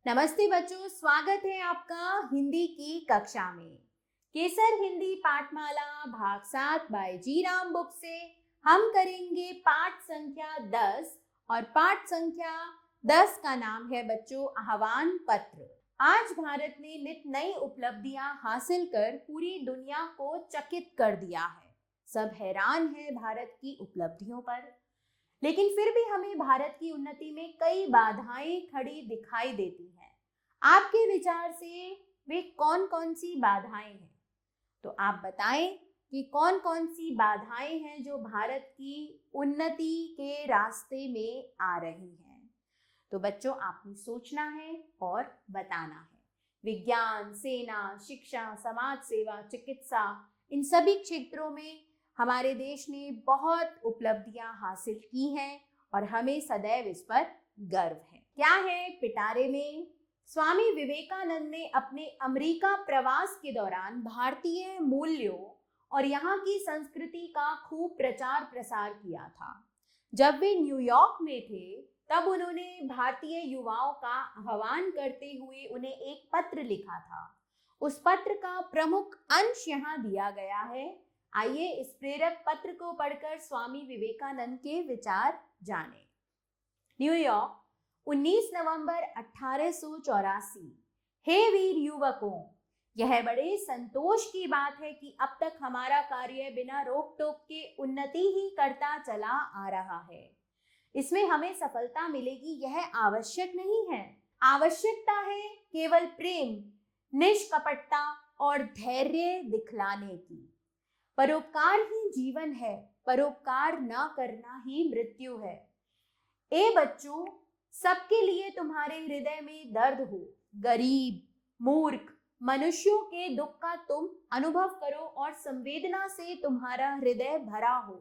नमस्ते बच्चों, स्वागत है आपका हिंदी की कक्षा में। केसर हिंदी पाठमाला भाग 7 बाय जी राम बुक से हम करेंगे पाठ संख्या 10 और पाठ संख्या 10 का नाम है बच्चों आह्वान पत्र। आज भारत ने नित नई उपलब्धियां हासिल कर पूरी दुनिया को चकित कर दिया है। सब हैरान है भारत की उपलब्धियों पर, लेकिन फिर भी हमें भारत की उन्नति में कई बाधाएं खड़ी दिखाई देती हैं। आपके विचार से वे कौन कौन सी बाधाएं हैं? तो आप बताएं कि कौन कौन सी बाधाएं हैं जो भारत की उन्नति के रास्ते में आ रही हैं। तो बच्चों, आपने सोचना है और बताना है। विज्ञान, सेना, शिक्षा, समाज सेवा, चिकित्सा, इन सभी क्षेत्रों में हमारे देश ने बहुत उपलब्धियां हासिल की हैं और हमें सदैव इस पर गर्व है। क्या है पिटारे में? स्वामी विवेकानंद ने अपने अमेरिका प्रवास के दौरान भारतीय मूल्यों और यहाँ की संस्कृति का खूब प्रचार प्रसार किया था। जब वे न्यूयॉर्क में थे तब उन्होंने भारतीय युवाओं का आह्वान करते हुए उन्हें एक पत्र लिखा था। उस पत्र का प्रमुख अंश यहाँ दिया गया है। आइए इस प्रेरक पत्र को पढ़कर स्वामी विवेकानंद के विचार जानें। न्यूयॉर्क, 19 नवंबर 1884। हे वीर युवकों, यह बड़े संतोष की बात है कि अब तक हमारा कार्य बिना रोक टोक के उन्नति ही करता चला आ रहा है। इसमें हमें सफलता मिलेगी यह आवश्यक नहीं है। आवश्यकता है केवल प्रेम, निष्कपटता और धैर्य दिखलाने की। परोपकार ही जीवन है, परोपकार न करना ही मृत्यु है। ए बच्चों, सबके लिए तुम्हारे हृदय में दर्द हो। गरीब, मूर्ख मनुष्यों के दुख का तुम अनुभव करो और संवेदना से तुम्हारा हृदय भरा हो।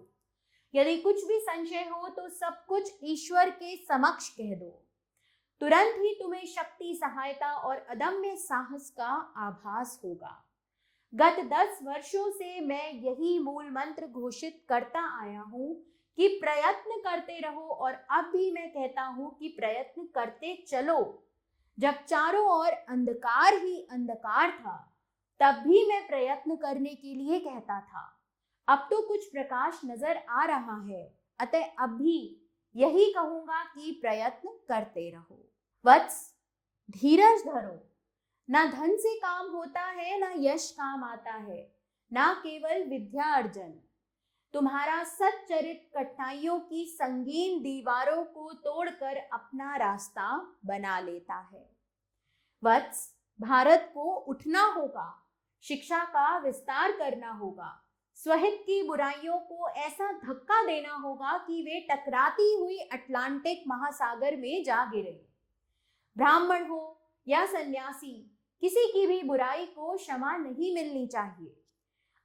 यदि कुछ भी संशय हो तो सब कुछ ईश्वर के समक्ष कह दो। तुरंत ही तुम्हें शक्ति, सहायता और अदम्य साहस का आभास होगा। गत 10 वर्षों से मैं यही मूल मंत्र घोषित करता आया हूं कि प्रयत्न करते रहो, और अब भी मैं कहता हूं कि प्रयत्न करते चलो। जब चारों ओर अंधकार ही अंधकार था तब भी मैं प्रयत्न करने के लिए कहता था। अब तो कुछ प्रकाश नजर आ रहा है, अतः अब भी यही कहूंगा कि प्रयत्न करते रहो। वत्स, धीरज धरो। ना धन से काम होता है, ना यश काम आता है, ना केवल विद्या अर्जन। तुम्हारा सच्चरित कठिनाइयों की संगीन दीवारों को तोड़कर अपना रास्ता बना लेता है। वत्स, भारत को उठना होगा, शिक्षा का विस्तार करना होगा, स्वहित की बुराइयों को ऐसा धक्का देना होगा कि वे टकराती हुई अटलांटिक महासागर में जा गिरे। ब्राह्मण हो या सन्यासी, किसी की भी बुराई को क्षमा नहीं मिलनी चाहिए।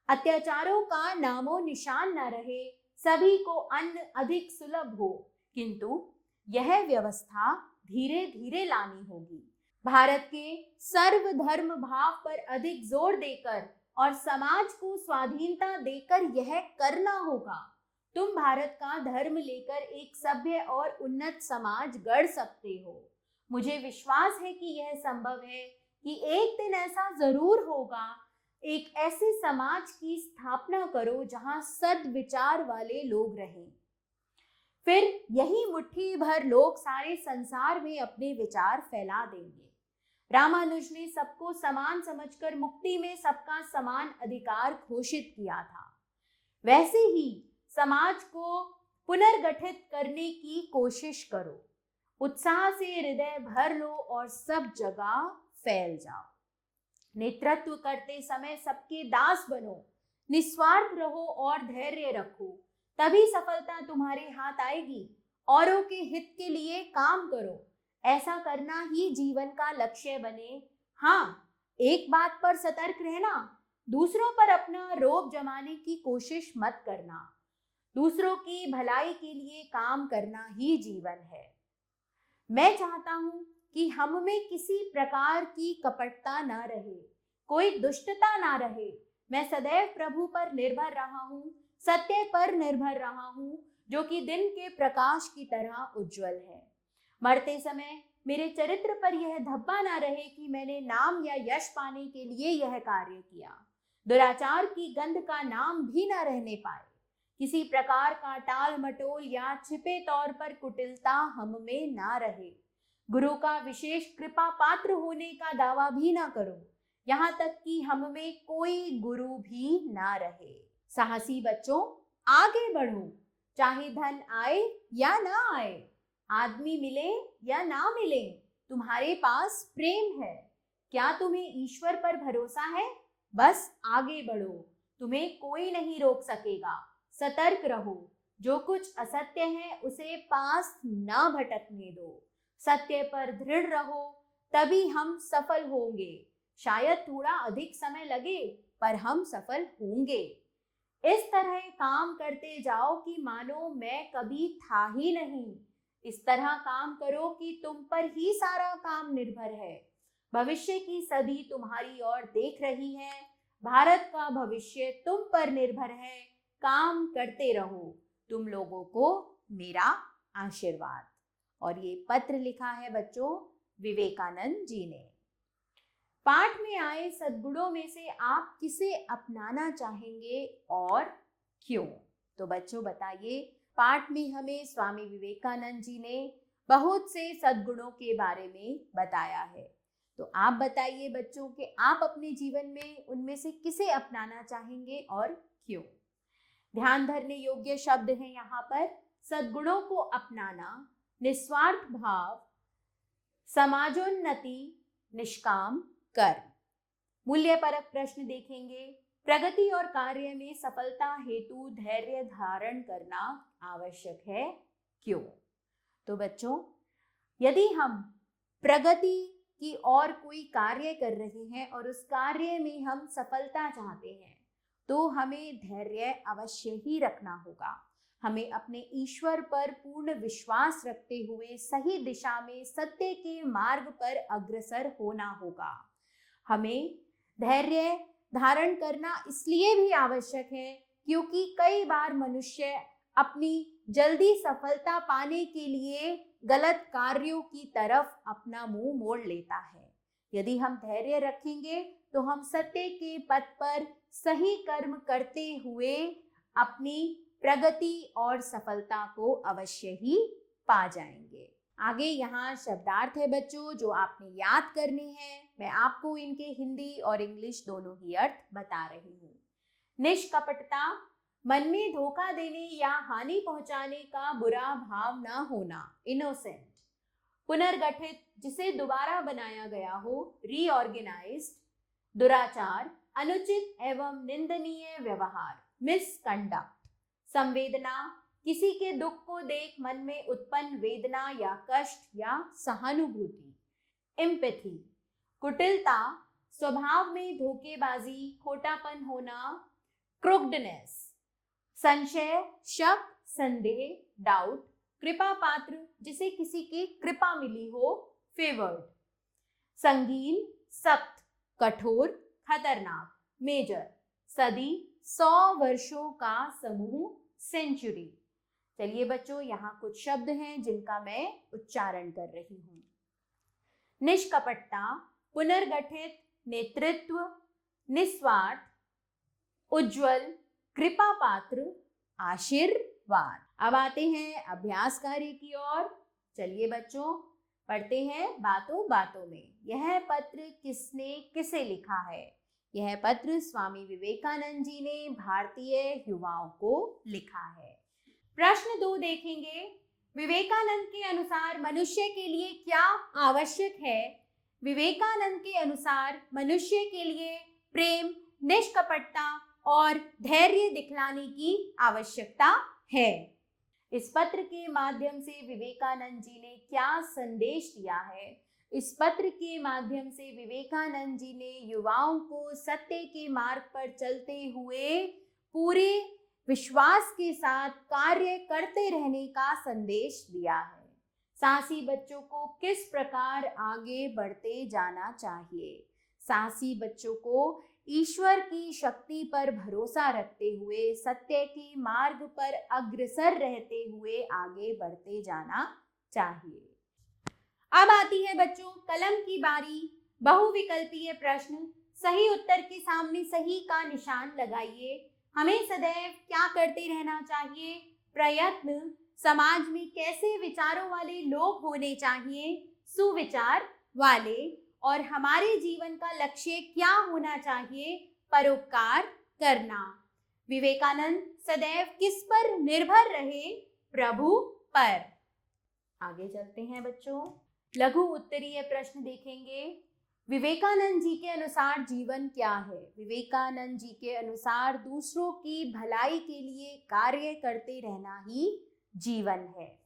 अत्याचारों का नामो निशान न रहे, सभी को अन्न अधिक सुलभ हो, किंतु यह व्यवस्था धीरे धीरे लानी होगी। भारत के सर्वधर्म भाव पर अधिक जोर देकर और समाज को स्वाधीनता देकर यह करना होगा। तुम भारत का धर्म लेकर एक सभ्य और उन्नत समाज गढ़ सकते हो। मुझे विश्वास है कि यह संभव है कि एक दिन ऐसा जरूर होगा। एक ऐसे समाज की स्थापना करो जहां सद्विचार वाले लोग रहें। फिर यही मुट्ठी भर लोग सारे संसार में अपने विचार फैला देंगे। रामानुज ने सबको समान समझकर मुक्ति में सबका समान अधिकार घोषित किया था। वैसे ही समाज को पुनर्गठित करने की कोशिश करो। उत्साह से हृदय भर लो और सब जगह फैल जाओ। नेतृत्व करते समय सबके दास बनो, निस्वार्थ रहो और धैर्य रखो, तभी सफलता तुम्हारे हाथ आएगी। औरों के हित के लिए काम करो, ऐसा करना ही जीवन का लक्ष्य बने। हाँ, एक बात पर सतर्क रहना, दूसरों पर अपना रोब जमाने की कोशिश मत करना। दूसरों की भलाई के लिए काम करना ही जीवन है। मैं चाहता हूं कि हम में किसी प्रकार की कपटता ना रहे, कोई दुष्टता ना रहे। मैं सदैव प्रभु पर निर्भर रहा हूं, सत्य पर निर्भर रहा हूं, जो कि दिन के प्रकाश की तरह उज्जवल है। मरते समय मेरे चरित्र पर यह धब्बा ना रहे कि मैंने नाम या यश पाने के लिए यह कार्य किया। दुराचार की गंध का नाम भी ना रहने पाए। किसी प्रकार का टाल मटोल या छिपे तौर पर कुटिलता हम में ना रहे। गुरु का विशेष कृपा पात्र होने का दावा भी ना करो, यहाँ तक कि हम में कोई गुरु भी ना रहे। साहसी बच्चों, आगे बढ़ो, चाहे धन आए या ना आए, आदमी मिले या ना मिले, तुम्हारे पास प्रेम है। क्या तुम्हें ईश्वर पर भरोसा है? बस आगे बढ़ो, तुम्हें कोई नहीं रोक सकेगा। सतर्क रहो, जो कुछ असत्य है उसे पास ना भटकने दो। सत्य पर दृढ़ रहो, तभी हम सफल होंगे। शायद थोड़ा अधिक समय लगे, पर हम सफल होंगे। इस तरह काम करते जाओ कि मानो मैं कभी था ही नहीं। इस तरह काम करो कि तुम पर ही सारा काम निर्भर है। भविष्य की सदी तुम्हारी ओर देख रही है। भारत का भविष्य तुम पर निर्भर है। काम करते रहो। तुम लोगों को मेरा आशीर्वाद। और ये पत्र लिखा है बच्चों विवेकानंद जी ने। पाठ में आए सद्गुणों में से आप किसे अपनाना चाहेंगे और क्यों? तो बच्चों बताइए, पाठ में हमें स्वामी विवेकानंद जी ने बहुत से सद्गुणों के बारे में बताया है। तो आप बताइए बच्चों कि आप अपने जीवन में उनमें से किसे अपनाना चाहेंगे और क्यों? ध्यान धरने योग्य शब्द हैं यहाँ पर। सद्गुणों को अपनाना, निस्वार्थ भाव, समाजोन्नति, निष्काम कर्म। मूल्यपरक प्रश्न देखेंगे। प्रगति और कार्य में सफलता हेतु धैर्य धारण करना आवश्यक है, क्यों? तो बच्चों, यदि हम प्रगति की और कोई कार्य कर रहे हैं और उस कार्य में हम सफलता चाहते हैं, तो हमें धैर्य अवश्य ही रखना होगा। हमें अपने ईश्वर पर पूर्ण विश्वास रखते हुए सही दिशा में सत्य के मार्ग पर अग्रसर होना होगा। हमें धैर्य धारण करना इसलिए भी आवश्यक है क्योंकि कई बार मनुष्य अपनी जल्दी सफलता पाने के लिए गलत कार्यों की तरफ अपना मुंह मोड़ लेता है। यदि हम धैर्य रखेंगे तो हम सत्य के पथ पर सही कर्म करते हुए अपनी प्रगति और सफलता को अवश्य ही पा जाएंगे। आगे यहाँ शब्दार्थ है बच्चों जो आपने याद करने हैं। मैं आपको इनके हिंदी और इंग्लिश दोनों ही अर्थ बता रही हूँ। निष्कपटता, मन में धोखा देने या हानि पहुंचाने का बुरा भाव ना होना, इनोसेंट। पुनर्गठित, जिसे दोबारा बनाया गया हो, रीऑर्गेनाइज्ड। दुराचार, अनुचित एवं निंदनीय व्यवहार, मिसकंडक्ट। संवेदना, किसी के दुख को देख मन में उत्पन्न वेदना या कष्ट या सहानुभूति। एम्पैथी, कुटिलता, स्वभाव में धोखेबाजी, खोटापन होना, क्रुगडनेस। संशय, शक, संदेह, डाउट। कृपा पात्र, जिसे किसी की कृपा मिली हो, फेवर्ड। संगीन, सख्त, कठोर, खतरनाक, मेजर। सदी, 100 वर्षों का समूह, सेंचुरी। चलिए बच्चों, यहाँ कुछ शब्द हैं जिनका मैं उच्चारण कर रही हूँ। निष्कपटता, पुनर्गठित, नेतृत्व, निस्वार्थ, उज्जवल, कृपा पात्र, आशीर्वाद। अब आते हैं अभ्यास कार्य की ओर। चलिए बच्चों, पढ़ते हैं बातों बातों में। यह पत्र किसने किसे लिखा है? यह पत्र स्वामी विवेकानंद जी ने भारतीय युवाओं को लिखा है। प्रश्न 2 देखेंगे। विवेकानंद के अनुसार मनुष्य के लिए क्या आवश्यक है? विवेकानंद के अनुसार मनुष्य के लिए प्रेम, निष्कपटता और धैर्य दिखलाने की आवश्यकता है। इस पत्र के माध्यम से विवेकानंद जी ने क्या संदेश दिया है? इस पत्र के माध्यम से विवेकानंद जी ने युवाओं को सत्य के मार्ग पर चलते हुए पूरे विश्वास के साथ कार्य करते रहने का संदेश दिया है। साहसी बच्चों को किस प्रकार आगे बढ़ते जाना चाहिए? साहसी बच्चों को ईश्वर की शक्ति पर भरोसा रखते हुए सत्य के मार्ग पर अग्रसर रहते हुए आगे बढ़ते जाना चाहिए। अब आती है बच्चों कलम की बारी। बहुविकल्पीय प्रश्न, सही उत्तर के सामने सही का निशान लगाइए। हमें सदैव क्या करते रहना चाहिए? प्रयत्न। समाज में कैसे विचारों वाले लोग होने चाहिए? सुविचार वाले। और हमारे जीवन का लक्ष्य क्या होना चाहिए? परोपकार करना। विवेकानंद सदैव किस पर निर्भर रहे? प्रभु पर। आगे चलते हैं बच्चों, लघु उत्तरीय प्रश्न देखेंगे। विवेकानंद जी के अनुसार जीवन क्या है? विवेकानंद जी के अनुसार दूसरों की भलाई के लिए कार्य करते रहना ही जीवन है।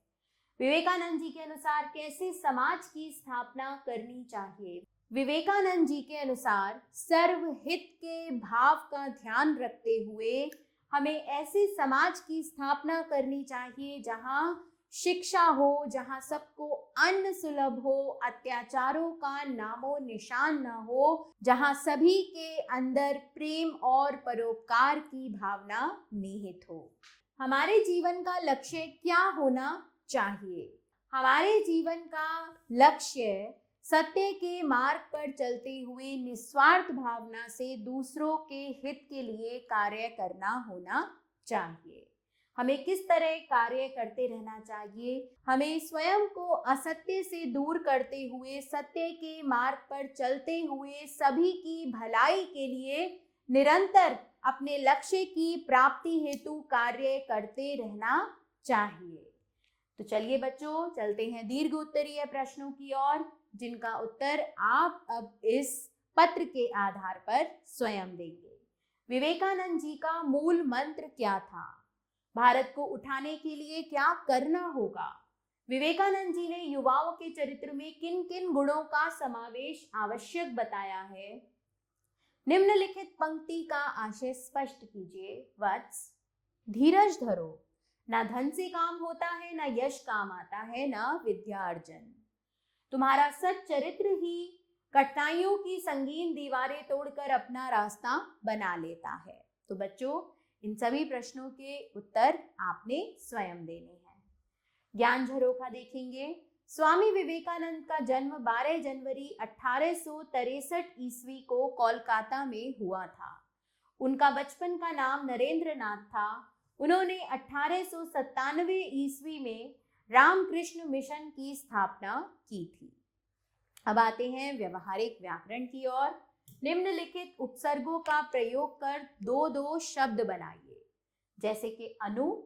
विवेकानंद जी के अनुसार कैसे समाज की स्थापना करनी चाहिए? विवेकानंद जी के अनुसार सर्वहित के भाव का ध्यान रखते हुए हमें ऐसे समाज की स्थापना करनी चाहिए जहां शिक्षा हो, जहां सबको अन्न सुलभ हो, अत्याचारों का नामो निशान न हो, जहां सभी के अंदर प्रेम और परोपकार की भावना निहित हो। हमारे जीवन का लक्ष्य क्या होना चाहिए? हमारे जीवन का लक्ष्य सत्य के मार्ग पर चलते हुए निस्वार्थ भावना से दूसरों के हित के लिए कार्य करना होना चाहिए। हमें किस तरह कार्य करते रहना चाहिए? हमें स्वयं को असत्य से दूर करते हुए सत्य के मार्ग पर चलते हुए सभी की भलाई के लिए निरंतर अपने लक्ष्य की प्राप्ति हेतु कार्य करते रहना चाहिए। तो चलिए बच्चों, चलते हैं दीर्घ उत्तरीय प्रश्नों की ओर, जिनका उत्तर आप अब इस पत्र के आधार पर स्वयं देंगे। विवेकानंद जी का मूल मंत्र क्या था? भारत को उठाने के लिए क्या करना होगा? विवेकानंद जी ने युवाओं के चरित्र में किन किन गुणों का समावेश आवश्यक बताया है? निम्नलिखित पंक्ति का आशय स्पष्ट कीजिए। वत्स, धीरज धरो, ना धन से काम होता है, ना यश काम आता है, ना विद्यार्जन। तुम्हारा सच चरित्र ही कठिनाइयों की संगीन दीवारें तोड़कर अपना रास्ता बना लेता है। तो बच्चों, इन सभी प्रश्नों के उत्तर आपने स्वयं देने हैं। ज्ञान झरोखा देखेंगे। स्वामी विवेकानंद का जन्म 12 जनवरी 1863 ईस्वी को कोलकाता में हुआ था। उनका बचपन का नाम नरेंद्र नाथ था। उन्होंने 1897 ईस्वी में रामकृष्ण मिशन की स्थापना की थी। अब आते हैं व्यवहारिक व्याकरण की ओर। निम्नलिखित उपसर्गों का प्रयोग कर दो दो शब्द बनाइए। जैसे कि अनु,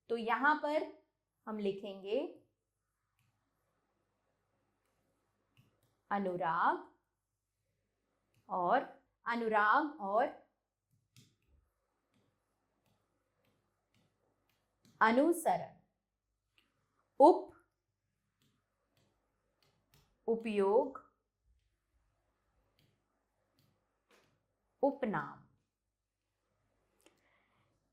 तो यहां पर हम लिखेंगे अनुराग, और अनुराग और अनुसरण। उप, उपयोग, उपनाम।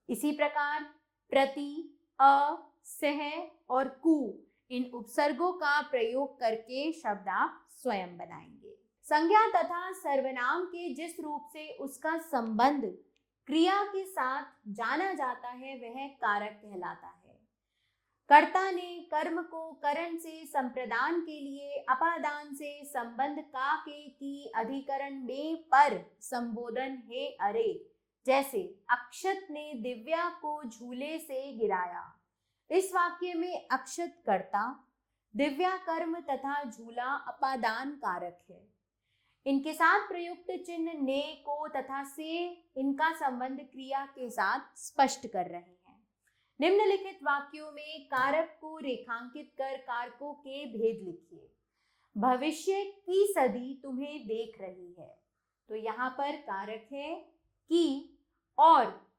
इसी प्रकार प्रति, अ, सह और कु, इन उपसर्गों का प्रयोग करके शब्द आप स्वयं बनाएंगे। संज्ञा तथा सर्वनाम के जिस रूप से उसका संबंध क्रिया के साथ जाना जाता है वह कारक कहलाता है। कर्ता ने कर्म को करण से संप्रदान के लिए अपादान से संबंध का के की अधिकरण में पर संबोधन है अरे। जैसे अक्षत ने दिव्या को झूले से गिराया। इस वाक्य में अक्षत कर्ता, दिव्या कर्म तथा झूला अपादान कारक है। इनके साथ प्रयुक्त चिन्ह ने, को तथा से इनका संबंध क्रिया के साथ स्पष्ट कर रहे हैं। निम्नलिखित वाक्यों में कारक को रेखांकित कर कारकों के भेद लिखिए। भविष्य की सदी तुम्हें देख रही है। तो यहाँ पर कारक है की और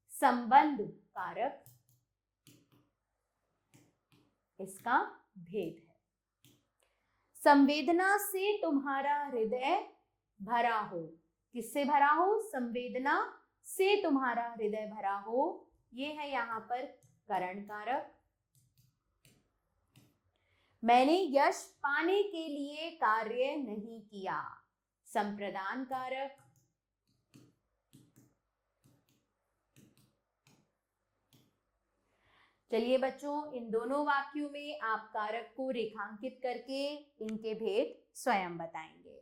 संबंध कारक, इसका भेद है। संवेदना से तुम्हारा हृदय भरा हो। किससे भरा हो? संवेदना से तुम्हारा हृदय भरा हो, ये है यहाँ पर करण कारक। मैंने यश पाने के लिए कार्य नहीं किया, संप्रदान कारक। चलिए बच्चों, इन दोनों वाक्यों में आप कारक को रेखांकित करके इनके भेद स्वयं बताएंगे।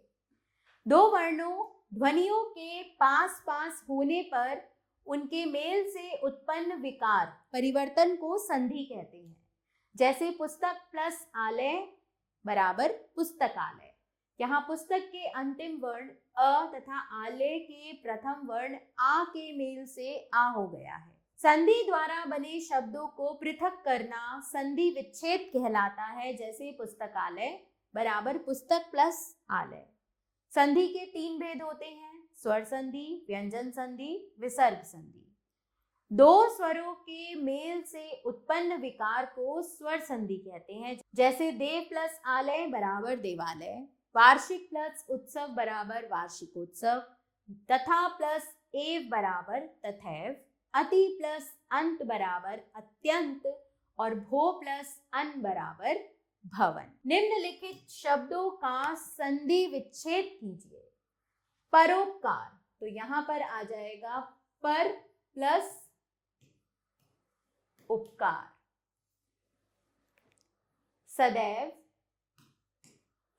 दो वर्णों ध्वनियों के पास पास होने पर उनके मेल से उत्पन्न विकार परिवर्तन को संधि कहते हैं। जैसे पुस्तक प्लस आलय बराबर पुस्तकालय। यहाँ पुस्तक के अंतिम वर्ण अ तथा आलय के प्रथम वर्ण आ के मेल से आ हो गया है। संधि द्वारा बने शब्दों को पृथक करना संधि विच्छेद कहलाता है। जैसे पुस्तकालय बराबर पुस्तक प्लस आलय। संधि के 3 भेद होते हैं, स्वर संधि, व्यंजन संधि, विसर्ग संधि। दो स्वरों के मेल से उत्पन्न विकार को स्वर संधि कहते हैं। जैसे देव प्लस आलय बराबर देवालय, वार्षिक प्लस उत्सव बराबर वार्षिकोत्सव, तथा प्लस एव बराबर तथैव, अति प्लस अंत बराबर अत्यंत और भो प्लस अन बराबर भवन। निम्नलिखित शब्दों का संधि विच्छेद कीजिए। परोपकार, तो यहां पर आ जाएगा पर प्लस उपकार। सदैव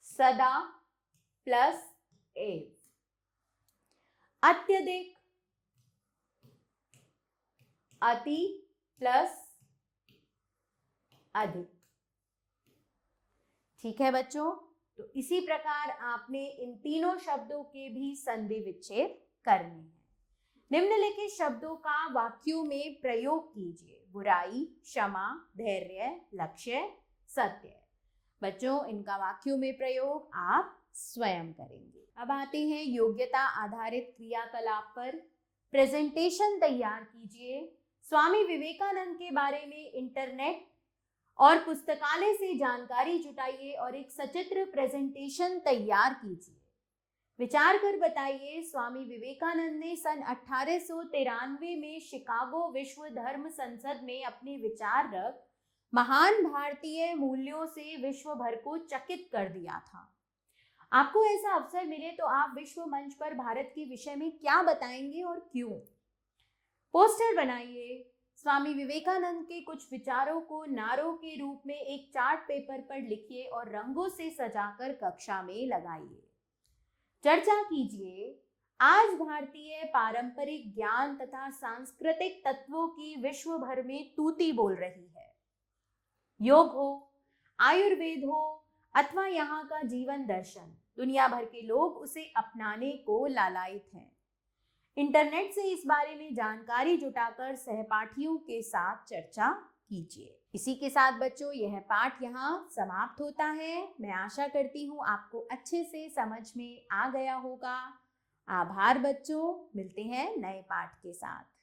सदा प्लस एव। अत्यधिक अति प्लस अधिक। ठीक है बच्चों, तो इसी प्रकार आपने इन तीनों शब्दों के भी संधि विच्छेद करने हैं। निम्नलिखित शब्दों का वाक्यों में प्रयोग कीजिए। बुराई, क्षमा, धैर्य, लक्ष्य, सत्य। बच्चों, इनका वाक्यों में प्रयोग आप स्वयं करेंगे। अब आते हैं योग्यता आधारित क्रियाकलाप पर। प्रेजेंटेशन तैयार कीजिए। स्वामी विवेकानंद के बारे में इंटरनेट और पुस्तकालय से जानकारी जुटाइए और एक सचित्र प्रेजेंटेशन तैयार कीजिए। विचार कर बताइए, स्वामी विवेकानंद ने सन 1893 में शिकागो विश्व धर्म संसद में अपने विचार रख महान भारतीय मूल्यों से विश्व भर को चकित कर दिया था। आपको ऐसा अवसर मिले तो आप विश्व मंच पर भारत के विषय में क्या बताएंगे और क्यों? पोस्टर बनाइए। स्वामी विवेकानंद के कुछ विचारों को नारों के रूप में एक चार्ट पेपर पर लिखिए और रंगों से सजाकर कक्षा में लगाइए। चर्चा कीजिए। आज भारतीय पारंपरिक ज्ञान तथा सांस्कृतिक तत्वों की विश्व भर में तूती बोल रही है। योग हो, आयुर्वेद हो अथवा यहाँ का जीवन दर्शन, दुनिया भर के लोग उसे अपनाने को लालायित हैं। इंटरनेट से इस बारे में जानकारी जुटाकर सहपाठियों के साथ चर्चा कीजिए। इसी के साथ बच्चों यह पाठ यहाँ समाप्त होता है। मैं आशा करती हूँ आपको अच्छे से समझ में आ गया होगा। आभार बच्चों, मिलते हैं नए पाठ के साथ।